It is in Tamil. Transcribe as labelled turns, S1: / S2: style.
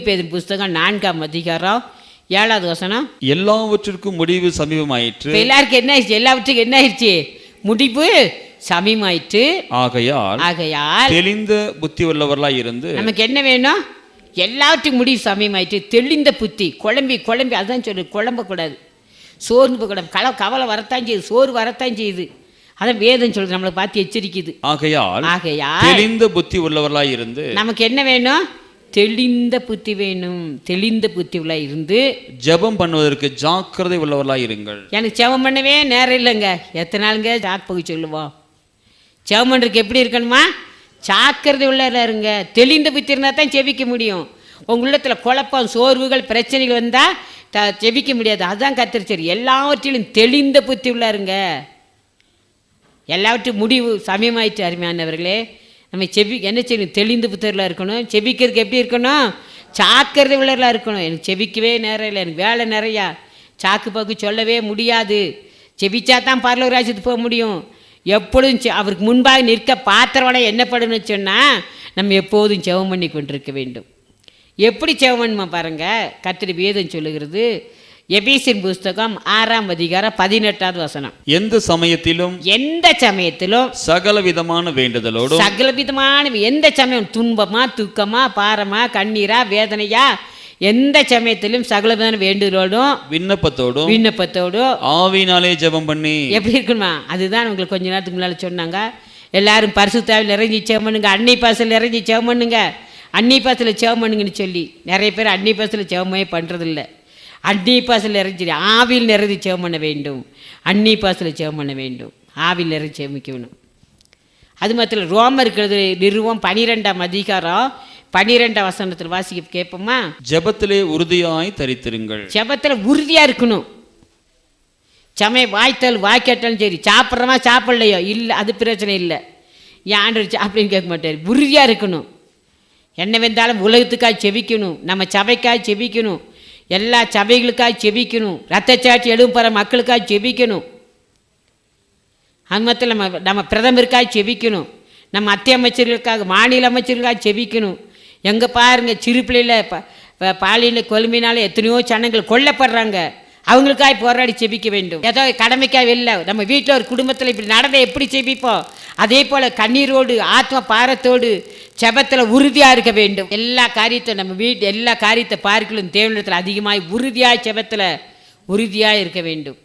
S1: பேதுரு புஸ்தகம் 4ஆம் அதிகாரம் 7வது வசனம்.
S2: எல்லாவற்றிற்கும் முடிவு சமீபமாயிற்று.
S1: எல்லாருக்கும் என்ன ஆயிடுச்சு? எல்லாவற்றுக்கும் என்ன ஆயிடுச்சு? முடிவு சமீபமாயிற்று.
S2: ஆகையால் தெளிந்த புத்தி உள்ளவர்களாய் இருந்து.
S1: நமக்கு என்ன வேணும்? எல்லாவற்றுக்கும் முடிவு சமீபமாயிற்று. தெளிந்த புத்தி. குழம்பி அதான் சொல்லு, குழம்பக்கூடாது, சோர்ந்து போகக்கூடாது. கவலை வரத்தான் செய்யுது, சோறு வரத்தான் செய்யுது. அதான் வேதம் சொல்றது, நம்மளை பார்த்து எச்சரிக்குது.
S2: ஆகையால் தெளிந்த புத்தி உள்ளவர்களாய் இருந்து. நமக்கு
S1: என்ன வேணும்? தெளிந்த புத்தி வேணும். தெளிந்த புத்தி உள்ள இருந்து
S2: ஜெபம் பண்ணுவதற்கு ஜாக்கிரதை உள்ளவர்களாய் இருங்கள்.
S1: எனக்கு ஜெபம் பண்ணவே நேரம் இல்லைங்க. எத்தனை நாளுங்க ஜாக்கு சொல்லுவோம்? ஜெபம் பண்ணுறதுக்கு எப்படி இருக்கணுமா? ஜாக்கிரதை உள்ள இருங்க. தெளிந்த புத்தி இருந்தால் தான் ஜெபிக்க முடியும். உங்கள் உள்ளத்தில் குழப்பம், சோர்வுகள், பிரச்சனைகள் வந்தால் ஜெபிக்க முடியாது. அதுதான் கத்திரிச்சரி. எல்லாவற்றிலும் தெளிந்த புத்தி உள்ள இருங்க. எல்லாவற்றும் முடிவு சமயமாயிட்டு. அருமையானவர்களே, நம்ம என்ன செய்யணும்? தெளிந்த புத்தகர்களாக இருக்கணும். செபிக்கிறதுக்கு எப்படி இருக்கணும்? சாக்கிரதை உள்ளவர்களாக இருக்கணும். எனக்கு செபிக்கவே நேரம் இல்லை, எனக்கு வேலை நிறையா, சாக்கு பாக்கு சொல்லவே முடியாது. செபிச்சா தான் பரலோக ராஜ்யத்துக்கு போக முடியும். எப்பொழுதும் அவருக்கு முன்பாக நிற்க பாத்திரவடை என்ன பண்ணணும்னு சொன்னால் நம்ம எப்போதும் ஜெபம் பண்ணி கொண்டிருக்க வேண்டும். எப்படி ஜெபம் பண்ணுமா பாருங்கள், கர்த்தருடைய வேதம் சொல்லுகிறது. எபேசியர் புஸ்தகம் 6ஆம் அதிகாரம் 18வது வசனம்.
S2: எந்த சமயத்திலும்
S1: சகல விதமான
S2: வேண்டுதலோடும்
S1: எந்த சமயம், துன்பமா, துக்கமா, பாரமா, கண்ணீரா, வேதனையா, எந்த சமயத்திலும் சகல விதமான வேண்டுதலோடும் விண்ணப்பத்தோடும்
S2: ஆவியினாலே ஜெபம் பண்ணி.
S1: எப்படி இருக்குமா? அதுதான் உங்களுக்கு கொஞ்ச நேரத்துக்கு முன்னால சொன்னாங்க. எல்லாரும் பரிசுத்தாவில் நிறைஞ்சி ஜெபம் பண்ணுங்க, அன்னை பாசல் நிறைஞ்சி ஜெபம் பண்ணுங்க, அன்னை பாசத்தில் ஜெபம் பண்ணுங்கன்னு சொல்லி நிறைய பேர் அன்னை பாசத்தில் ஜெபமே பண்ணுறதில்லை. அன்னி பாசல் நிறைஞ்சி ஆவியில் நிறைஞ்சி ஜெபம் பண்ண வேண்டும். அன்னி பாசல் ஜெபம் பண்ண வேண்டும். ஆவியில் நிறைஞ்சி ஜெபிக்க வேணும். அது மாத்திரம் ரோமர் இருக்கிறது நிறுவம் 12ஆம் அதிகாரம் 12ஆம் வசனத்தில் வாசிக்க கேட்போமா?
S2: ஜெபத்திலே உறுதியாய் தரித்திருங்கள்.
S1: ஜெபத்தில் உறுதியாக இருக்கணும். வாய்த்தல் வாய்க்கட்டாலும் சரி, சாப்பிட்றமா சாப்பிட்லையோ இல்லை, அது பிரச்சனை இல்லை. ஏன் ஆண்டவர் அப்படின்னு கேட்க மாட்டார். உறுதியாக இருக்கணும். என்ன வெந்தாலும் உலகத்துக்காக செபிக்கணும், நம்ம சபைக்காக செபிக்கணும், எல்லா சபைகளுக்காக செபிக்கணும், ரத்த சாட்சி எழும்புற மக்களுக்காக செபிக்கணும். அது மாத்திரம் நம்ம பிரதமருக்காக செபிக்கணும், நம்ம அத்தை அமைச்சர்களுக்காக, மாநில அமைச்சர்களுக்காக செபிக்கணும். எங்கே பாருங்க, சிறு பிள்ளையில் பாலியல் கொலும்பினால எத்தனையோ ஜனங்கள் கொல்லப்படுறாங்க. அவங்களுக்காக போராடி செபிக்க வேண்டும். ஏதோ கடமைக்காக இல்லை, நம்ம வீட்டில் ஒரு குடும்பத்தில் இப்படி நடந்த எப்படி செபிப்போம், அதே போல் கண்ணீரோடு ஆத்ம பாரத்தோடு ஜெபத்தில் உறுதியாக இருக்க வேண்டும். எல்லா காரியத்தை நம்ம எல்லா காரியத்தை பார்க்கலும் தேவனிடத்தில் அதிகமாக உறுதியாக ஜெபத்தில் உறுதியாக இருக்க வேண்டும்.